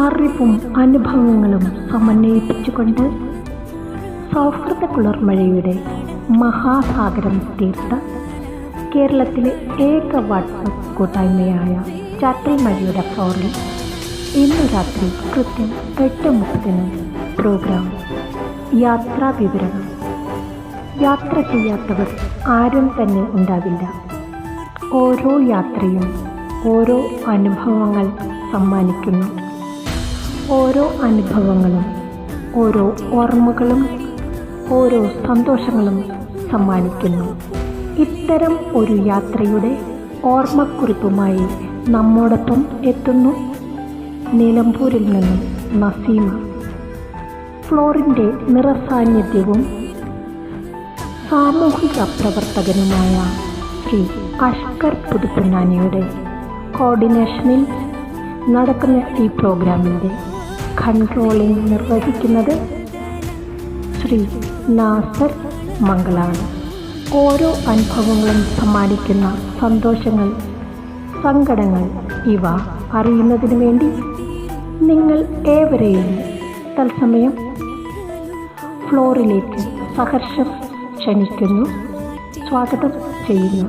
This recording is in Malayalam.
അറിവും അനുഭവങ്ങളും സമന്വയിപ്പിച്ചുകൊണ്ട് സൗഹൃദ കുളിർമഴയുടെ മഹാസാഗരം തീർത്ത കേരളത്തിലെ ഏക വാട്ട്സ്ആപ്പ് കൂട്ടായ്മയായ ചാറ്റൽ മഴയുടെ ഫ്ലോറിൽ ഇന്ന് രാത്രി കൃത്യം 8:30 പ്രോഗ്രാം യാത്രാ വിവരണം. യാത്ര ചെയ്യാത്തവർ ആരും തന്നെ ഉണ്ടാവില്ല. ഓരോ യാത്രയും ഓരോ അനുഭവങ്ങൾ സമ്മാനിക്കുന്നു. ഓരോ അനുഭവങ്ങളും ഓരോ ഓർമ്മകളും ഓരോ സന്തോഷങ്ങളും സമ്മാനിക്കുന്നു. ഇത്തരം ഒരു യാത്രയുടെ ഓർമ്മക്കുറിപ്പുമായി നമ്മോടൊപ്പം എത്തുന്നു നിലമ്പൂരിൽ നിന്നും നസീമ. ഫ്ലോറിൻ്റെ നിറസാന്നിധ്യവും സാമൂഹിക പ്രവർത്തകനുമായ ശ്രീ അഷ്കർ പുതുപ്പൊന്നാനിയുടെ കോർഡിനേഷനിൽ നടക്കുന്ന ഈ പ്രോഗ്രാമിൻ്റെ കൺട്രോളിംഗ് നിർവഹിക്കുന്നത് ശ്രീ നാസർ മംഗളാണ്. ഓരോ അനുഭവങ്ങളും സമ്മാനിക്കുന്ന സന്തോഷങ്ങൾ, സങ്കടങ്ങൾ ഇവ അറിയുന്നതിനു വേണ്ടി നിങ്ങൾ ഏവരെയും തത്സമയം ഫ്ലോറിലേക്ക് സഹർഷം ക്ഷണിക്കുന്നു, സ്വാഗതം ചെയ്യുന്നു.